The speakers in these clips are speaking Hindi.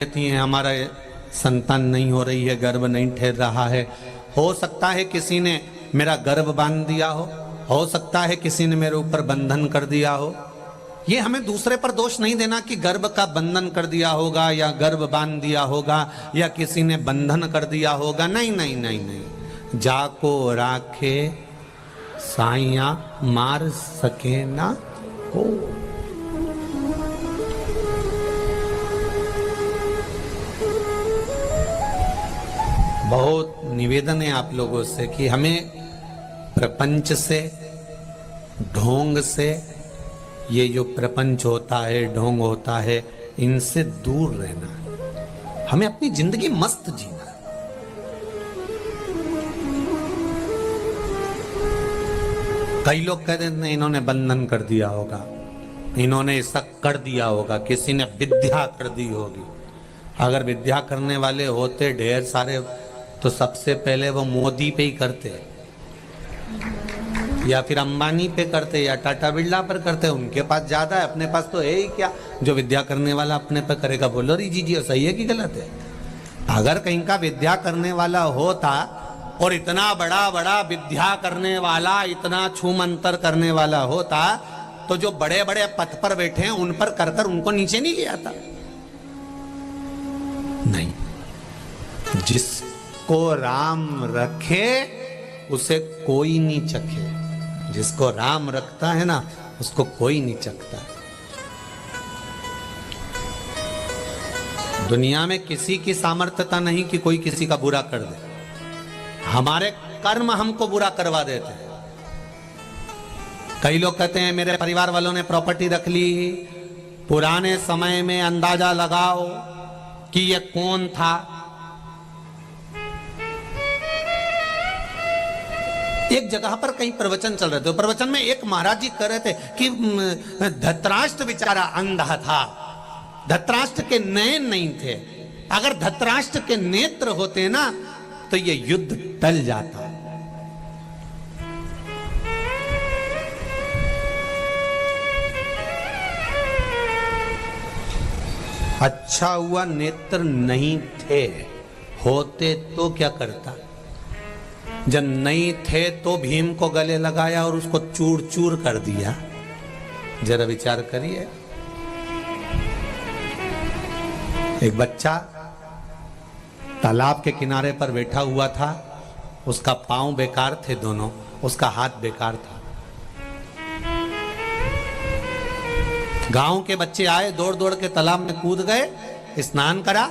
कहती हैं हमारा संतान नहीं हो रही है, गर्भ नहीं ठहर रहा है। हो सकता है किसी ने मेरा गर्भ बांध दिया हो सकता है किसी ने मेरे ऊपर बंधन कर दिया हो। ये हमें दूसरे पर दोष नहीं देना कि गर्भ का बंधन कर दिया होगा या गर्भ बांध दिया होगा या किसी ने बंधन कर दिया होगा। नहीं नहीं नहीं नहीं, जाको राखे साइया मार सके ना को। बहुत निवेदन है आप लोगों से कि हमें प्रपंच से, ढोंग से, ये जो प्रपंच होता है, ढोंग होता है, इनसे दूर रहना। हमें अपनी जिंदगी मस्त जीना। कई लोग कहते हैं इन्होंने बंधन कर दिया होगा, इन्होंने ऐसा कर दिया होगा, किसी ने विद्या कर दी होगी। अगर विद्या करने वाले होते ढेर सारे तो सबसे पहले वो मोदी पे ही करते या फिर अंबानी पे करते या टाटा बिरला पर करते। उनके पास ज्यादा है, अपने पास तो है ही क्या जो विद्या करने वाला अपने पे करेगा। बोलो री जी सही है कि गलत है? अगर कहीं का विद्या करने वाला होता और इतना बड़ा बड़ा विद्या करने वाला, इतना छू मंतर करने वाला होता तो जो बड़े बड़े पद पर बैठे हैं उन पर कर उनको नीचे नहीं ले आता। नहीं, जिसको राम रखे उसे कोई नहीं चखे। जिसको राम रखता है ना उसको कोई नहीं चखता। दुनिया में किसी की सामर्थ्यता नहीं कि कोई किसी का बुरा कर दे। हमारे कर्म हमको बुरा करवा देते हैं। कई लोग कहते हैं मेरे परिवार वालों ने प्रॉपर्टी रख ली। पुराने समय में अंदाजा लगाओ कि ये कौन था। एक जगह पर कहीं प्रवचन चल रहे थे, प्रवचन में एक महाराज जी कह रहे थे कि धृतराष्ट्र बेचारा अंधा था, धृतराष्ट्र के नयन नहीं थे। अगर धृतराष्ट्र के नेत्र होते ना तो ये युद्ध टल जाता। अच्छा हुआ नेत्र नहीं थे, होते तो क्या करता। जब नहीं थे तो भीम को गले लगाया और उसको चूर चूर कर दिया। जरा विचार करिए। एक बच्चा तालाब के किनारे पर बैठा हुआ था, उसका पांव बेकार थे दोनों, उसका हाथ बेकार था। गांव के बच्चे आए, दौड़ दौड़ के तालाब में कूद गए, स्नान करा,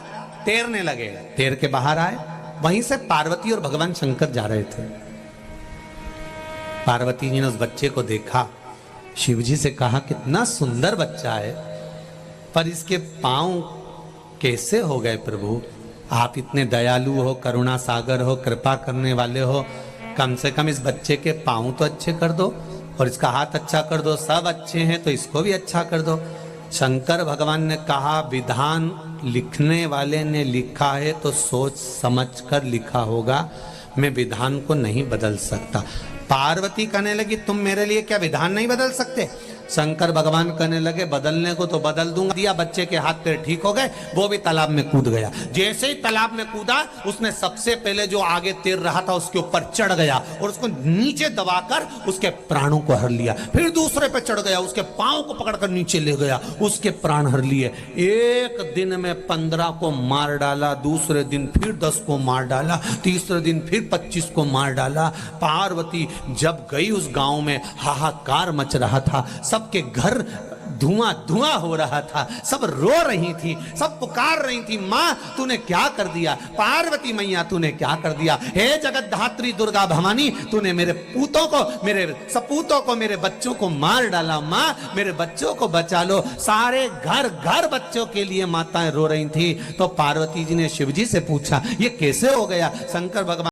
तैरने लगे। तैर के बाहर आए, वहीं से पार्वती और भगवान शंकर जा रहे थे। पार्वती जी ने उस बच्चे को देखा, शिव जी से कहा कितना सुंदर बच्चा है, पर इसके पांव कैसे हो गए प्रभु? आप इतने दयालु हो, करुणा सागर हो, कृपा करने वाले हो, कम से कम इस बच्चे के पांव तो अच्छे कर दो और इसका हाथ अच्छा कर दो। सब अच्छे हैं तो इसको भी अच्छा कर दो। शंकर भगवान ने कहा विधान लिखने वाले ने लिखा है तो सोच समझ कर लिखा होगा, मैं विधान को नहीं बदल सकता। पार्वती कहने लगी तुम मेरे लिए क्या विधान नहीं बदल सकते? शंकर भगवान कहने लगे बदलने को तो बदल दूंगा। दिया, बच्चे के हाथ पैर ठीक हो गए, वो भी तालाब में कूद गया। जैसे ही तालाब में कूदा, उसने सबसे पहले जो आगे तैर रहा था उसके ऊपर चढ़ गया और उसको नीचे दबाकर उसके प्राणों को हर लिया। फिर दूसरे पे चढ़ गया, उसके पांव को पकड़कर नीचे ले गया, उसके प्राण हर लिए। एक दिन में 15 को मार डाला, दूसरे दिन फिर 10 को मार डाला, तीसरे दिन फिर 25 को मार डाला। पार्वती जब गई उस गांव में हाहाकार मच रहा था, सबके घर धुआं धुआं हो रहा था, सब रो रही थी, सब पुकार रही थी, मां तूने क्या कर दिया? पार्वती मैया तूने क्या कर दिया? हे जगत धात्री दुर्गा भवानी, तूने मेरे पूतों को, मेरे सपूतों को, मेरे बच्चों को मार डाला। मां मेरे बच्चों को बचा लो। सारे घर घर बच्चों के लिए माताएं रो रही थी। तो पार्वती जी ने शिव जी से पूछा ये कैसे हो गया? शंकर भगवान